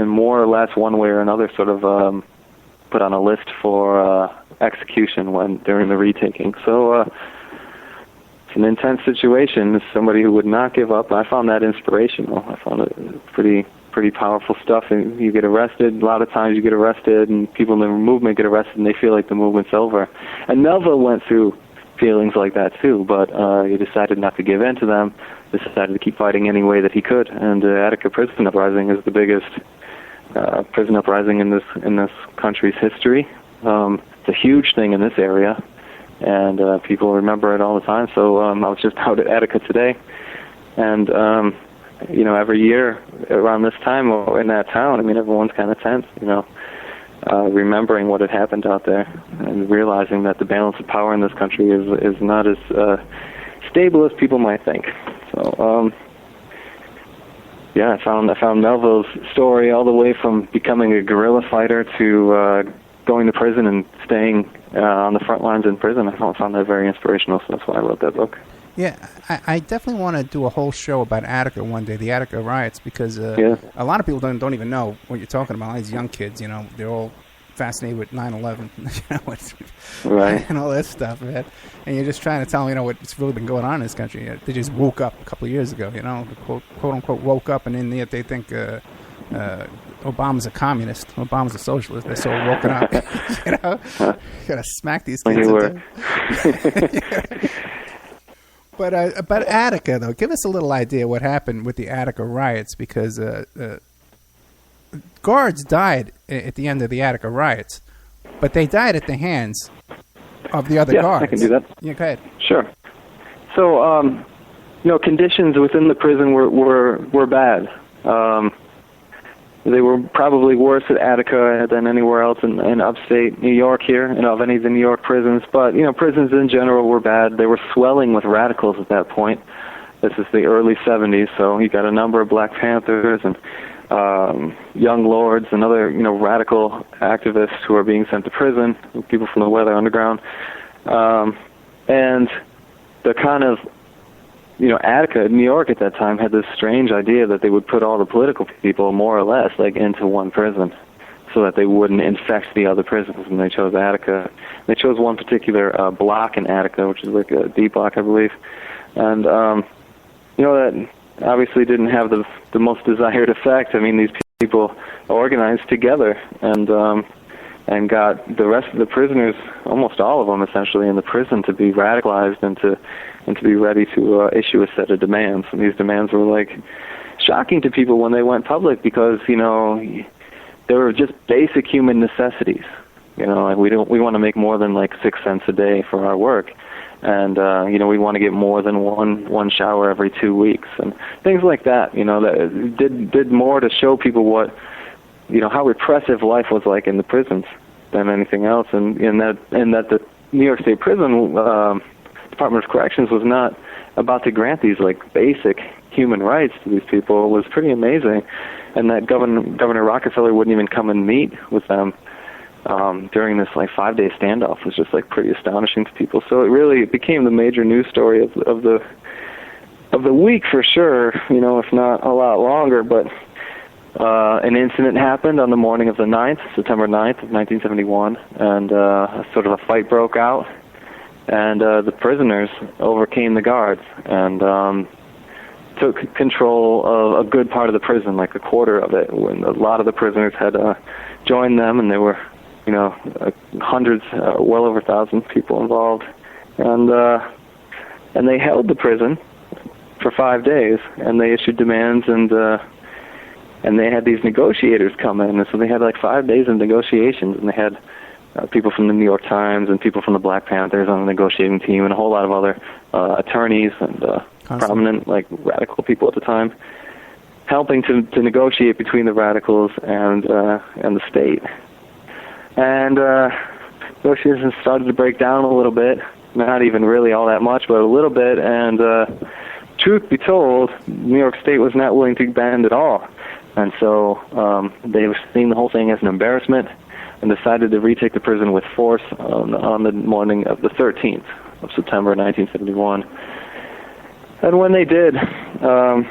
more or less one way or another sort of put on a list for execution during the retaking. So it's an intense situation. Somebody who would not give up. I found that inspirational. I found it pretty powerful stuff. And you get arrested. A lot of times you get arrested, and people in the movement get arrested, and they feel like the movement's over. And Melville went through feelings like that too, but he decided not to give in to them. Decided to keep fighting any way that he could. And the Attica Prison uprising is the biggest prison uprising in this country's history. It's a huge thing in this area, and people remember it all the time. So I was just out at Attica today, and every year around this time in that town, I mean, everyone's kind of tense, remembering what had happened out there and realizing that the balance of power in this country is not as stable as people might think. So, I found Melville's story all the way from becoming a guerrilla fighter to going to prison and staying on the front lines in prison. I found that very inspirational, so that's why I wrote that book. Yeah, I definitely want to do a whole show about Attica one day, the Attica riots, because a lot of people don't even know what you're talking about. All these young kids, they're all fascinated with 9/11, right, and all that stuff, man. And you're just trying to tell them, what's really been going on in this country. They just woke up a couple of years ago, quote unquote woke up, and in the they think Obama's a communist, Obama's a socialist. They're so woken up, You gotta smack these kids. But about Attica, though, give us a little idea what happened with the Attica riots, because guards died at the end of the Attica riots, but they died at the hands of the other guards. I can do that. Yeah, go ahead. Sure. So, conditions within the prison were bad. They were probably worse at Attica than anywhere else in upstate New York here, of any of the New York prisons. But, prisons in general were bad. They were swelling with radicals at that point. This is the early 70s, so you got a number of Black Panthers and young lords and other, radical activists who are being sent to prison, people from the Weather Underground. And the kind of Attica, New York at that time had this strange idea that they would put all the political people, more or less, into one prison so that they wouldn't infect the other prisons, and they chose Attica. They chose one particular block in Attica, which is like a D block, I believe. And, that obviously didn't have the most desired effect. I mean, these people organized together and got the rest of the prisoners, almost all of them essentially, in the prison to be radicalized and to be ready to issue a set of demands. And these demands were shocking to people when they went public, because they were just basic human necessities. We want to make more than 6 cents a day for our work, and we want to get more than one shower every 2 weeks, and things like that. That did more to show people what how repressive life was like in the prisons than anything else, and that the New York State Prison Department of Corrections was not about to grant these basic human rights to these people. It was pretty amazing, and that Governor Rockefeller wouldn't even come and meet with them during this 5-day standoff was just pretty astonishing to people. So it became the major news story of the week for sure. If not a lot longer, but. An incident happened on the morning of the 9th, September 9th of 1971, and sort of a fight broke out, and the prisoners overcame the guards and took control of a good part of the prison, a quarter of it, when a lot of the prisoners had joined them, and there were, hundreds, well over 1,000 people involved, and they held the prison for 5 days, and they issued demands, and they had these negotiators come in, and so they had 5 days of negotiations, and they had people from the New York Times and people from the Black Panthers on the negotiating team, and a whole lot of other attorneys and prominent radical people at the time, helping to negotiate between the radicals and the state. And negotiations started to break down a little bit, not even really all that much, but a little bit. And truth be told, New York State was not willing to bend at all. And so they were seeing the whole thing as an embarrassment and decided to retake the prison with force on the morning of the 13th. September 1971. And when they did, I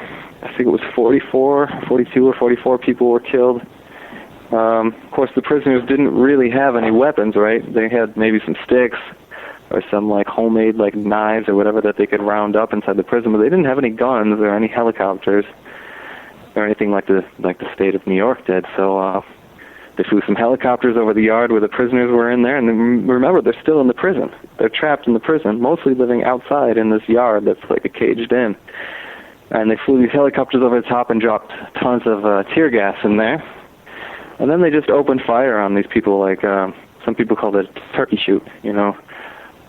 think it was 42 or 44 people were killed. Of course, the prisoners didn't really have any weapons, right? They had maybe some sticks or some like homemade like knives or whatever that they could round up inside the prison, but they didn't have any guns or any helicopters or anything like the state of New York did. So they flew some helicopters over the yard where the prisoners were in there, and then, remember, they're still in the prison. They're trapped in the prison, mostly living outside in this yard that's like a caged in. And they flew these helicopters over the top and dropped tons of tear gas in there. And then they just opened fire on these people, like some people call it a turkey shoot, you know,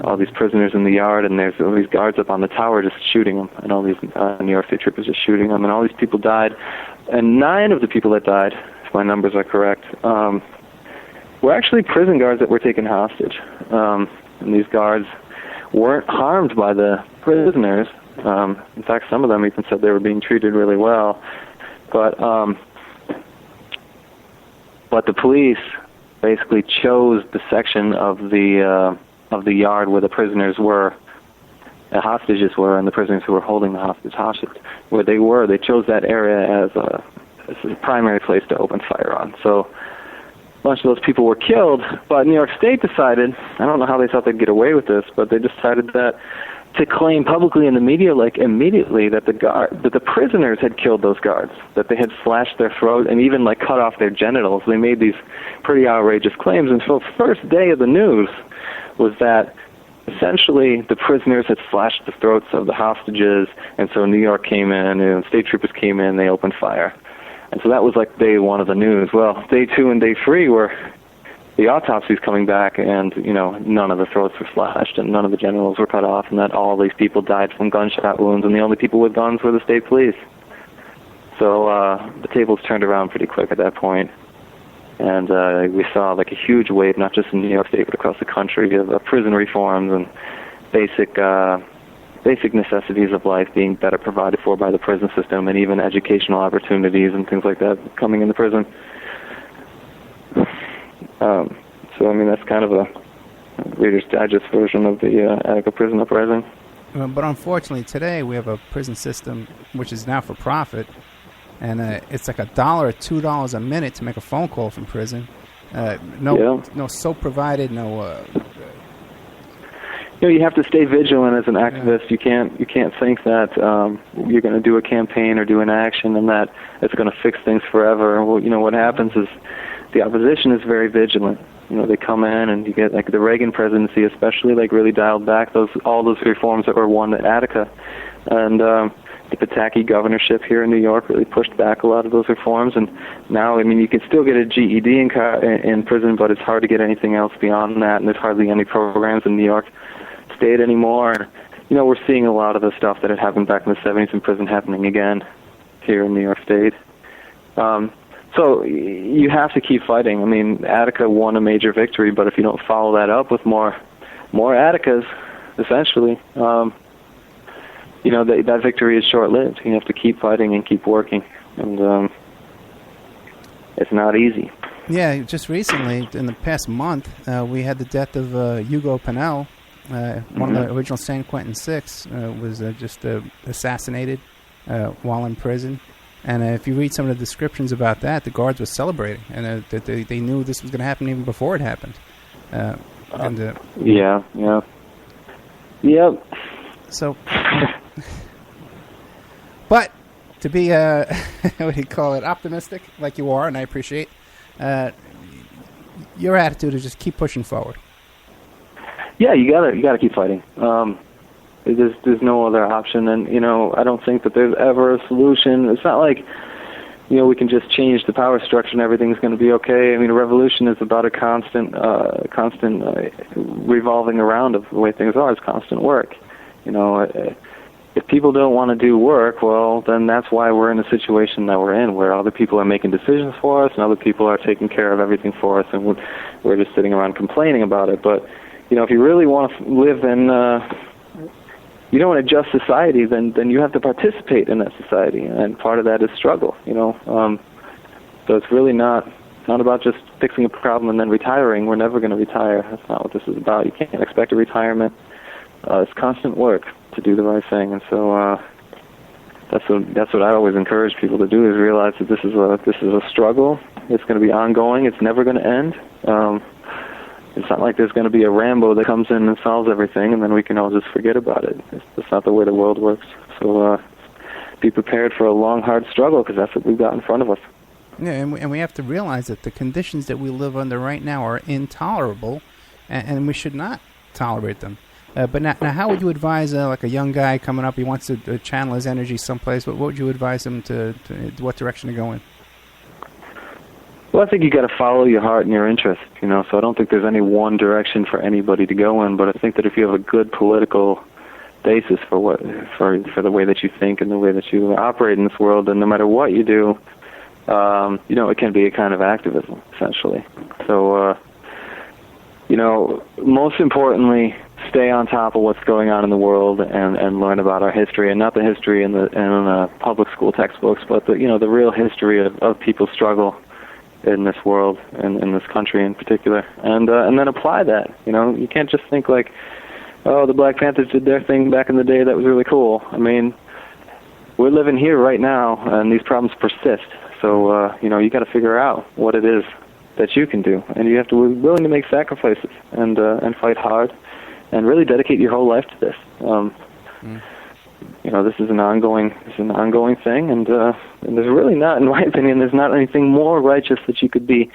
all these prisoners in the yard, and there's all these guards up on the tower just shooting them, and all these New York State troopers just shooting them, and all these people died. And 9 of the people that died, if my numbers are correct, were actually prison guards that were taken hostage. And these guards weren't harmed by the prisoners. In fact, some of them even said they were being treated really well. But the police basically chose the section of the yard where the prisoners were, the hostages were, and the prisoners who were holding the hostage where they were. They chose that area as a primary place to open fire on. So a bunch of those people were killed, but New York State decided, I don't know how they thought they'd get away with this, but they decided that to claim publicly in the media, like immediately, that the prisoners had killed those guards, that they had slashed their throat and even like cut off their genitals. They made these pretty outrageous claims, and so the first day of the news was that essentially the prisoners had slashed the throats of the hostages, and so New York came in, and state troopers came in, they opened fire. And so that was like day 1 of the news. Well, day 2 and day 3 were the autopsies coming back, and, you know, none of the throats were slashed and none of the genitals were cut off, and that all these people died from gunshot wounds, and the only people with guns were the state police. So the tables turned around pretty quick at that point, and we saw like a huge wave, not just in New York State, but across the country, of prison reforms and basic necessities of life being better provided for by the prison system, and even educational opportunities and things like that coming into prison. So, I mean, that's kind of a Reader's Digest version of the Attica Prison uprising. But unfortunately, today we have a prison system which is now for profit, and it's like $1 or $2 a minute to make a phone call from prison. No soap provided, no. You know, you have to stay vigilant as an activist. You can't think that you're going to do a campaign or do an action and that it's going to fix things forever. Well, you know, what happens is the opposition is very vigilant. You know, they come in and you get, like, the Reagan presidency especially, like, really dialed back all those reforms that were won at Attica. And the Pataki governorship here in New York really pushed back a lot of those reforms. And now, I mean, you can still get a GED in prison, but it's hard to get anything else beyond that, and there's hardly any programs in New York State anymore. And, you know, we're seeing a lot of the stuff that had happened back in the 70s in prison happening again here in New York State. So you have to keep fighting. I mean, Attica won a major victory, but if you don't follow that up with more Atticas, essentially, you know, that victory is short-lived. You have to keep fighting and keep working, and it's not easy. Yeah, just recently, in the past month, we had the death of Hugo Pinel. One of the original San Quentin Six was just assassinated while in prison. And if you read some of the descriptions about that, the guards were celebrating, and that they knew this was going to happen even before it happened. Yep. So, but to be what do you call it, optimistic like you are, and I appreciate your attitude is just keep pushing forward. Yeah, you gotta keep fighting. There's no other option, and, you know, I don't think that there's ever a solution. It's not like, you know, we can just change the power structure and everything's going to be okay. I mean, a revolution is about a constant revolving around of the way things are. It's constant work. You know, if people don't want to do work, well, then that's why we're in the situation that we're in, where other people are making decisions for us and other people are taking care of everything for us, and we're just sitting around complaining about it. But, you know, if you really want to live in you know, in a just society, then you have to participate in that society, and part of that is struggle, you know. So it's really not about just fixing a problem and then retiring. We're never going to retire. That's not what this is about. You can't expect a retirement. it's constant work to do the right thing, and so that's what I always encourage people to do, is realize that this is a struggle. It's going to be ongoing. It's never going to end. It's not like there's going to be a Rambo that comes in and solves everything, and then we can all just forget about it. That's not the way the world works. So be prepared for a long, hard struggle, because that's what we've got in front of us. Yeah, and we have to realize that the conditions that we live under right now are intolerable, and we should not tolerate them. But now, how would you advise like a young guy coming up? He wants to channel his energy someplace. What would you advise him to what direction to go in? Well, I think you got to follow your heart and your interest, so I don't think there's any one direction for anybody to go in, but I think that if you have a good political basis for the way that you think and the way that you operate in this world, then no matter what you do, it can be a kind of activism, essentially. So, most importantly, stay on top of what's going on in the world and learn about our history, and not the history in the public school textbooks, but the real history of people's struggle in this world and in this country in particular, and then apply that. You can't just think like, oh, the Black Panthers did their thing back in the day, that was really cool. I mean, we're living here right now, and these problems persist. So you got to figure out what it is that you can do, and you have to be willing to make sacrifices and fight hard, and really dedicate your whole life to this. This is an ongoing thing, and there's really not, in my opinion, there's not anything more righteous that you could be,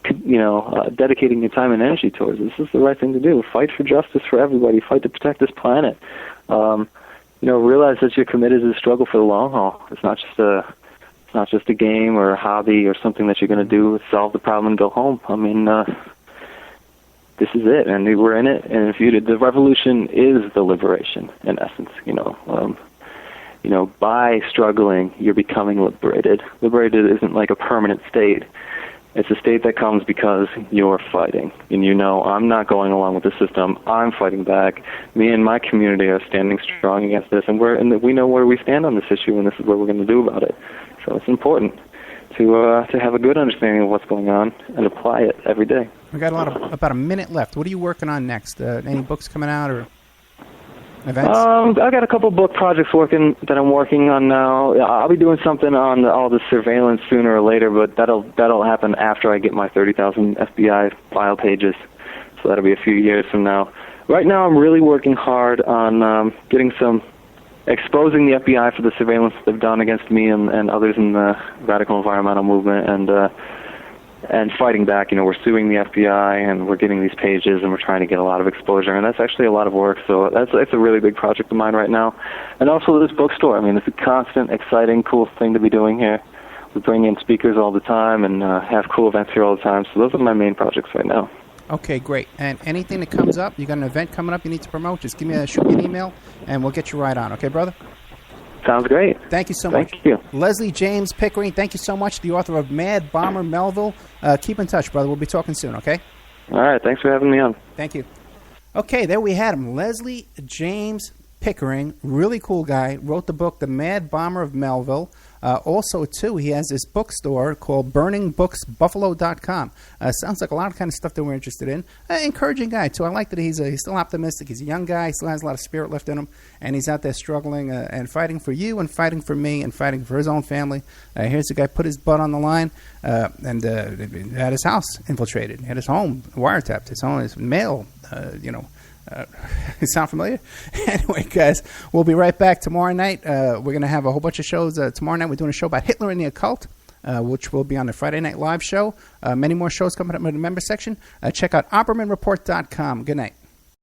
dedicating your time and energy towards. This is the right thing to do. Fight for justice for everybody. Fight to protect this planet. Realize that you're committed to the struggle for the long haul. It's not just a game or a hobby or something that you're going to do, solve the problem and go home. I mean, this is it, and we're in it. And the revolution is the liberation, in essence. By struggling, you're becoming liberated. Liberated isn't like a permanent state. It's a state that comes because you're fighting. And I'm not going along with the system. I'm fighting back. Me and my community are standing strong against this, and we know where we stand on this issue, and this is what we're going to do about it. So it's important to have a good understanding of what's going on and apply it every day. We got about a minute left. What are you working on next? Any books coming out or events? I got a couple book projects that I'm working on now. I'll be doing something on all the surveillance sooner or later, but that'll happen after I get my 30,000 FBI file pages. So that'll be a few years from now. Right now, I'm really working hard on exposing the FBI for the surveillance they've done against me and others in the radical environmental movement, and fighting back. We're suing the FBI, and we're getting these pages, and we're trying to get a lot of exposure, and that's actually a lot of work. So that's a really big project of mine right now. And also this bookstore. I mean, it's a constant, exciting, cool thing to be doing here. We bring in speakers all the time and have cool events here all the time. So those are my main projects right now. Okay, great. And anything that comes up, you got an event coming up you need to promote, just shoot me an email, and we'll get you right on. Okay, brother? Sounds great. Thank you so much. Thank you. Leslie James Pickering, thank you so much, the author of Mad Bomber Melville. Keep in touch, brother. We'll be talking soon, okay? All right. Thanks for having me on. Thank you. Okay, there we had him. Leslie James Pickering, really cool guy, wrote the book, The Mad Bomber of Melville. Also, too, he has this bookstore called burningbooksbuffalo.com. Sounds like a lot of kind of stuff that we're interested in. Encouraging guy, too. I like that he's still optimistic. He's a young guy. He still has a lot of spirit left in him. And he's out there struggling and fighting for you and fighting for me and fighting for his own family. Here's a guy put his butt on the line and had his house infiltrated. Had his home wiretapped. His mail, sound familiar? Anyway, guys, we'll be right back tomorrow night. We're going to have a whole bunch of shows. Tomorrow night we're doing a show about Hitler and the occult, which will be on the Friday Night Live show. Many more shows coming up in the member section. Check out OppermanReport.com. Good night.